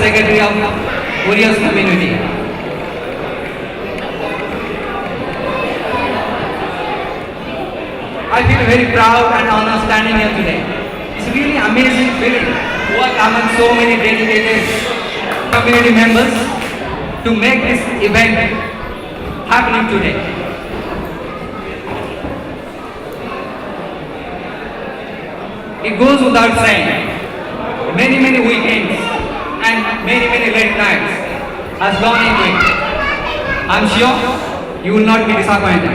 Secretary of Orioz community. I feel very proud and honored standing here today. It's really amazing feeling to work among so many dedicated community members to make this event happening today. It goes without saying, many weekends and many late nights has gone into it. I'm sure you will not be disappointed.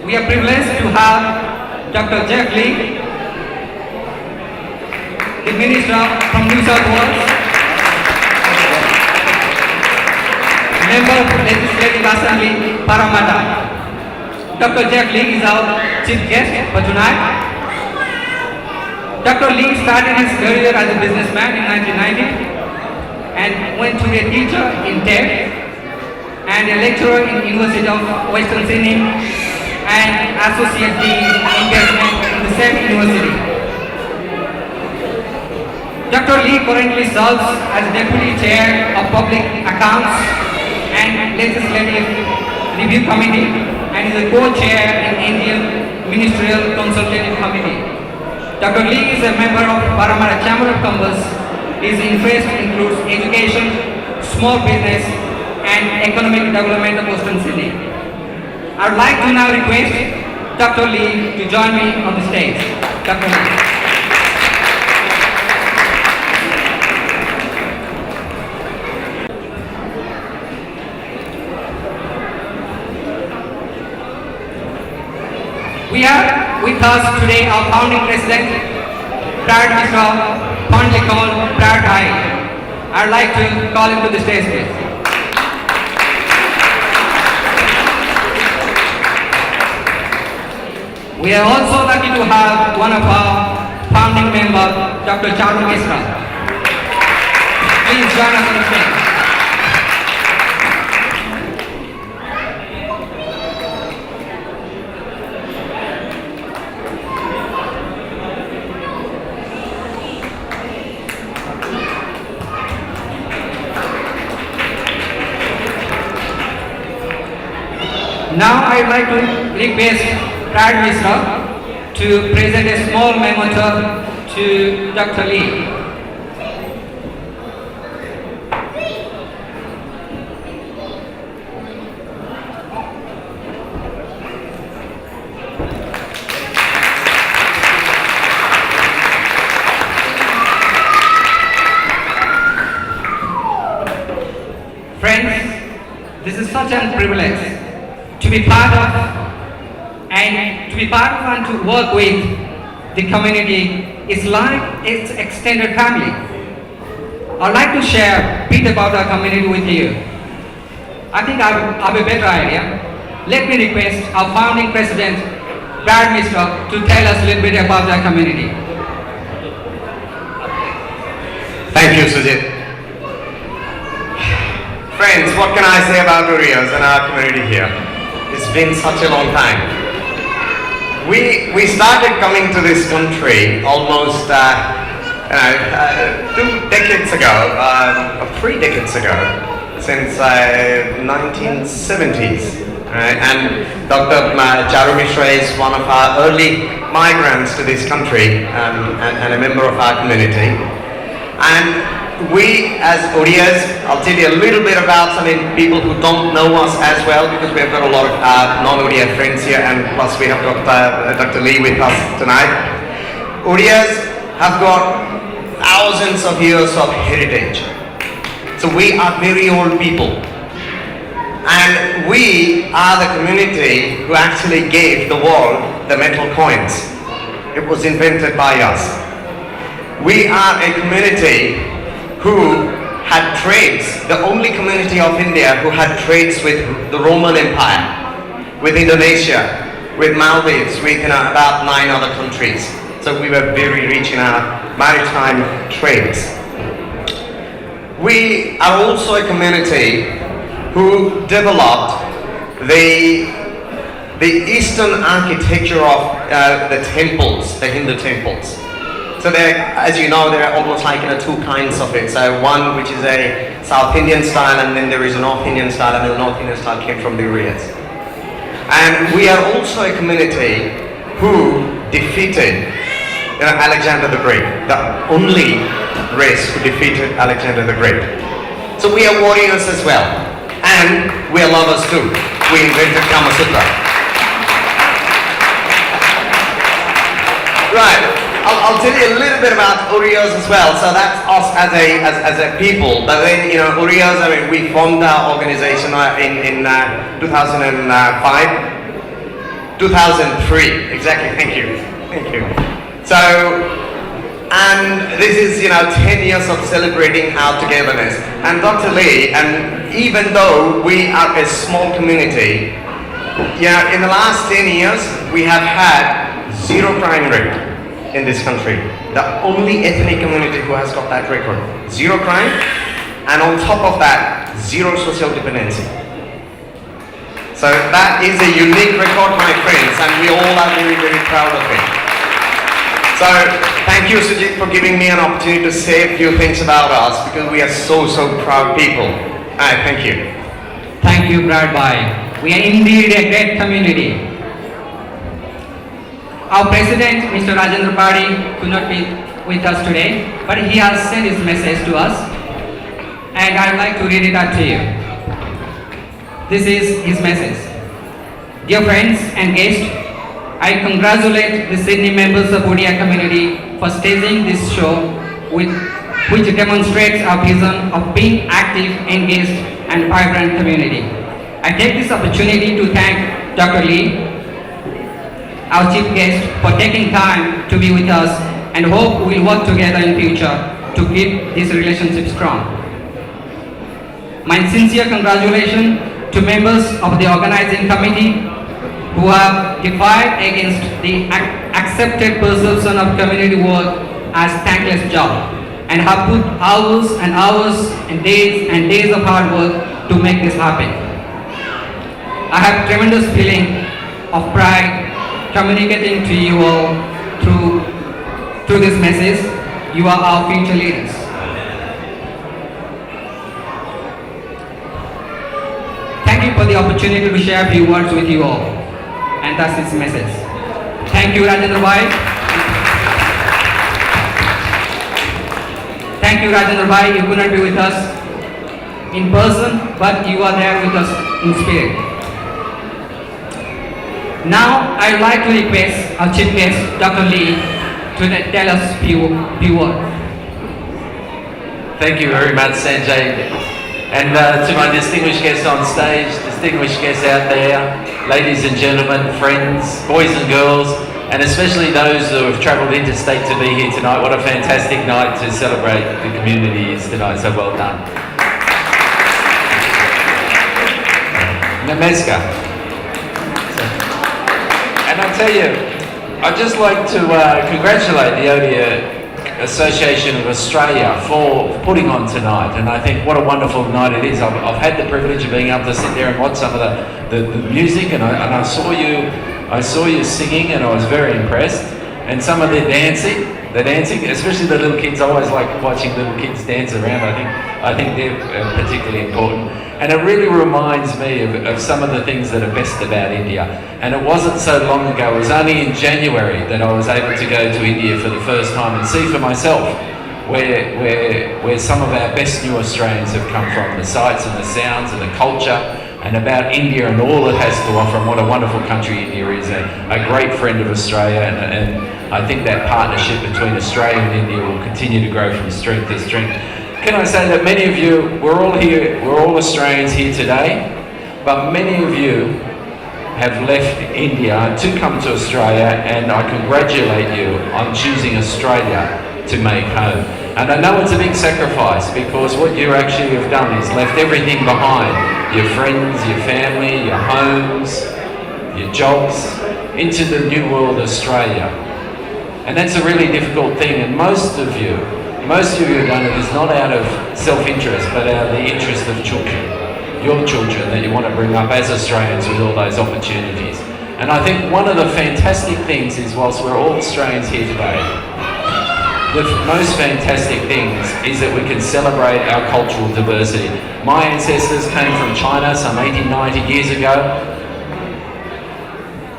We are privileged to have Dr. Jeff Lee, the Minister from New South Wales, Member of Legislative Assembly, Parramatta. Dr. Jeff Lee is our chief guest for tonight. Dr. Lee started his career as a businessman in 1990 and went to be a teacher in TED and a lecturer in University of Western Sydney and associate dean engagement in the same university. Dr. Lee currently serves as Deputy Chair of Public Accounts and Legislative Review Committee and is a co-chair in Indian Ministerial Consultative Committee. Dr. Lee is a member of Parramatta Chamber of Commerce. His interest includes education, small business and economic development of Western Sydney. I would like to now request Dr. Lee to join me on the stage. Dr. Lee. We have with us today our founding president, Brad Mishra, fondly called Brad I. I'd like to call him to the stage, please. We are also lucky to have one of our founding members, Dr. Charu Mishra. Please join us on the stage. Now I would like to request Brad Mishra to present a small memento to Dr. Lee. Friends, this is such a privilege to be part of and to work with the community. Is like its extended family. I'd like to share a bit about our community with you. I think I have a better idea. Let me request our founding president, Brad Mishra, to tell us a little bit about our community. Thank you, Sujeet. Friends, what can I say about Orioz and our community here? It's been such a long time. We started coming to this country almost 2 decades ago, or 3 decades ago, since 1970s. And Dr. Charu Mishra is one of our early migrants to this country and a member of our community. And we as Orioz, I'll tell you a little bit about people who don't know us as well, because we have got a lot of non-Odia friends here, and plus we have got Dr. Lee with us tonight. Orioz have got thousands of years of heritage. So we are very old people. And we are the community who actually gave the world the metal coins. It was invented by us. We are a community who had trades, the only community of India who had trades with the Roman Empire, with Indonesia, with Maldives, with about 9 other countries. So we were very rich in our maritime trades. We are also a community who developed the Eastern architecture of the temples, the Hindu temples. So there, as you know, there are almost like two kinds of it. So one which is a South Indian style, and then there is a North Indian style, and the North Indian style came from the Orioz. And we are also a community who defeated Alexander the Great, the only race who defeated Alexander the Great. So we are warriors as well, and we are lovers too. We invented Kama Sutra. Right. I'll tell you a little bit about Orioz as well. So that's us as a people. But then, Orioz, I mean, we formed our organization in 2005, 2003, exactly. Thank you. So, and this is 10 years of celebrating our togetherness. And Dr. Lee, and even though we are a small community, in the last 10 years we have had 0 crime rate in this country. The only ethnic community who has got that record. 0 crime, and on top of that, 0 social dependency. So that is a unique record, my friends, and we all are very, very proud of it. So thank you, Sujeet, for giving me an opportunity to say a few things about us, because we are so proud people. Thank you. Thank you, Brad Bhai. We are indeed a great community. Our president, Mr. Rajendra Padi, could not be with us today, but he has sent his message to us, and I would like to read it out to you. This is his message. Dear friends and guests, I congratulate the Sydney members of Odia community for staging this show, which demonstrates our vision of being active, engaged, and vibrant community. I take this opportunity to thank Dr. Lee, our chief guest, for taking time to be with us, and hope we'll work together in future to keep this relationship strong. My sincere congratulations to members of the organizing committee who have defied against the accepted perception of community work as thankless job, and have put hours and hours and days of hard work to make this happen. I have tremendous feeling of pride communicating to you all through this message. You are our future leaders. Thank you for the opportunity to share a few words with you all. And that's his message. Thank you, Rajendra Bhai. Thank you, Rajendra Bhai. You could not be with us in person, but you are there with us in spirit. Now, I would like to request our chief guest, Dr. Lee, to tell us a few words. Thank you very much, Sanjay. And to my distinguished guests on stage, distinguished guests out there, ladies and gentlemen, friends, boys and girls, and especially those who have travelled interstate to be here tonight. What a fantastic night to celebrate the community is tonight, so well done. Namaskar. And I tell you, I'd just like to congratulate the Odia Association of Australia for putting on tonight, and I think what a wonderful night it is. I've had the privilege of being able to sit there and watch some of the music, and I saw you singing, and I was very impressed. And some of the dancing, especially the little kids. I always like watching little kids dance around. I think they're particularly important. And it really reminds me of some of the things that are best about India. And it wasn't so long ago, it was only in January that I was able to go to India for the first time and see for myself where some of our best new Australians have come from, the sights and the sounds and the culture, and about India and all it has to offer, and what a wonderful country India is, a great friend of Australia, and I think that partnership between Australia and India will continue to grow from strength to strength. Can I say that many of you, we're all Australians here today, but many of you have left India to come to Australia, and I congratulate you on choosing Australia to make home. And I know it's a big sacrifice, because what you actually have done is left everything behind, your friends, your family, your homes, your jobs, into the new world Australia. And that's a really difficult thing, and most of you have done it is not out of self-interest, but out of the interest of children, your children that you want to bring up as Australians with all those opportunities. And I think one of the fantastic things is, whilst we're all Australians here today, the most fantastic things is that we can celebrate our cultural diversity. My ancestors came from China some 80, 90 years ago.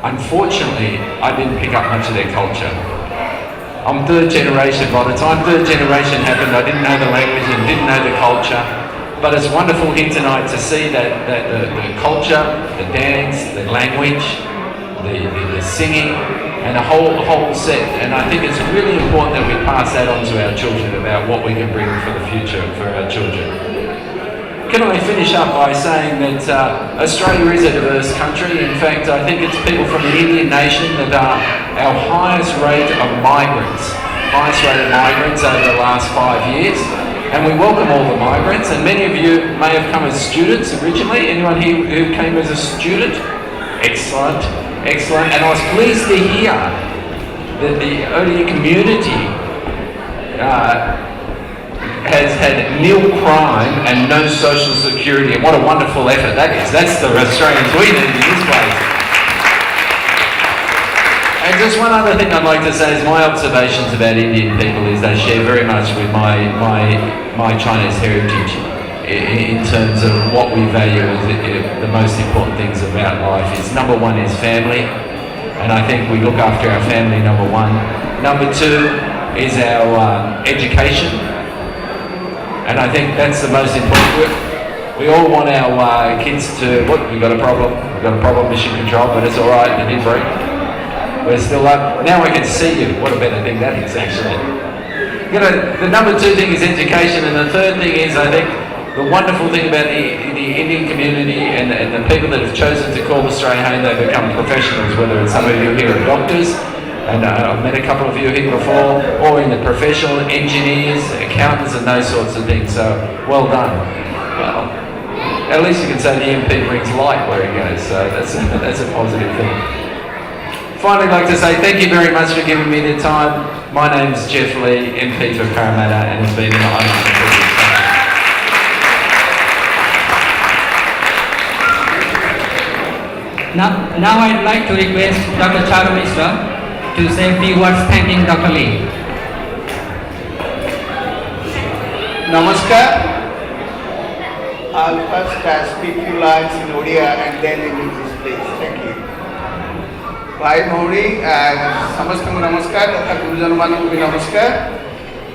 Unfortunately, I didn't pick up much of their culture. I'm third generation. By the time third generation happened, I didn't know the language and didn't know the culture. But it's wonderful here tonight to see that the culture, the dance, the language, the singing, and a whole set. And I think it's really important that we pass that on to our children about what we can bring for the future for our children. Can I finish up by saying that Australia is a diverse country. In fact, I think it's people from the Indian nation that are our highest rate of migrants over the last 5 years. And we welcome all the migrants, and many of you may have come as students originally. Anyone here who came as a student? Excellent, excellent. And I was pleased to hear that the Odia community has had nil crime and no social security. And what a wonderful effort that is. That's the Australians we need in this place. And just one other thing I'd like to say is my observations about Indian people is they share very much with my Chinese heritage in terms of what we value as the most important things about life is number one is family, and I think we look after our family, number one. Number two is our education, and I think that's the most important. We all want our kids to, look, we've got a problem, mission control, but it's all right, it did break. We're still up. Now I can see you. What a better thing that is, actually. You know, the number two thing is education, and the third thing is, I think, the wonderful thing about the Indian community and the people that have chosen to call Australia home, they become professionals, whether it's some of you here are doctors, and I've met a couple of you here before, or in the professional engineers, accountants, and those sorts of things. So, well done. Well, at least you can say the MP brings light where he goes, so that's a positive thing. Finally, I'd like to say thank you very much for giving me the time. My name's Jeff Lee, MP for Parramatta, and it's been an honour. Now I'd like to request Dr. Charu Mishra to say a few words thanking Dr. Lee. Namaskar. I'll first speak few lines in Odia and then in English, please. Thank you. भाई भौणी समस्त को नमस्कार तथा गुरुजन मानक भी नमस्कार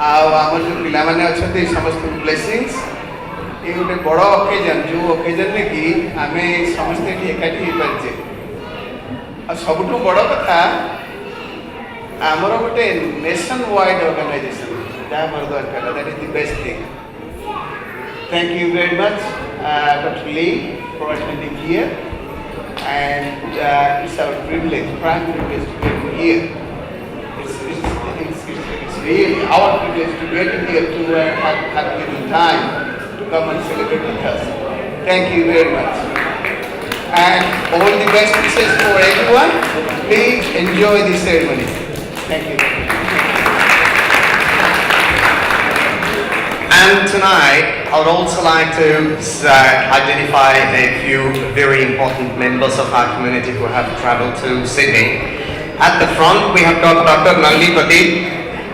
आमर जो पिला माने अच्छे समस्त ब्लेसिंग्स ये गोटे बड़ ओकेजन जो ओकेजन में कि आम समस्ते एकाठी हो पारे सबुठ बड़ कथा आमर गोटे नेशन वाइड ऑर्गेनाइजेशन जहाँ मोर दरकार that is the best thing. Thank you very much, Dr. Lee, for attending here. And it's our privilege, prime privilege to get here. It's really our privilege to get in here to have given time to come and celebrate with us. Thank you very much. And all the best wishes for everyone. Please enjoy the ceremony. Thank you. And tonight, I would also like to identify a few very important members of our community who have travelled to Sydney. At the front, we have got Dr. Nalipati.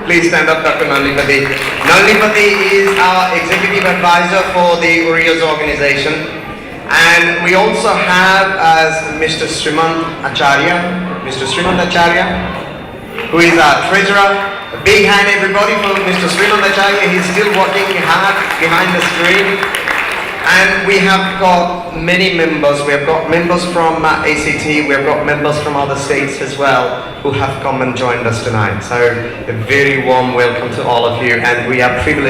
Please stand up, Dr. Nalipati. Nalipati is our executive advisor for the Orioz organization. And we also have as Mr. Srimant Acharya, who is our treasurer. A big hand, everybody, for Mr. Srimant Acharya. He's still working hard behind the screen. And we have got many members. We have got members from ACT. We have got members from other states as well who have come and joined us tonight. So a very warm welcome to all of you, and we are privileged.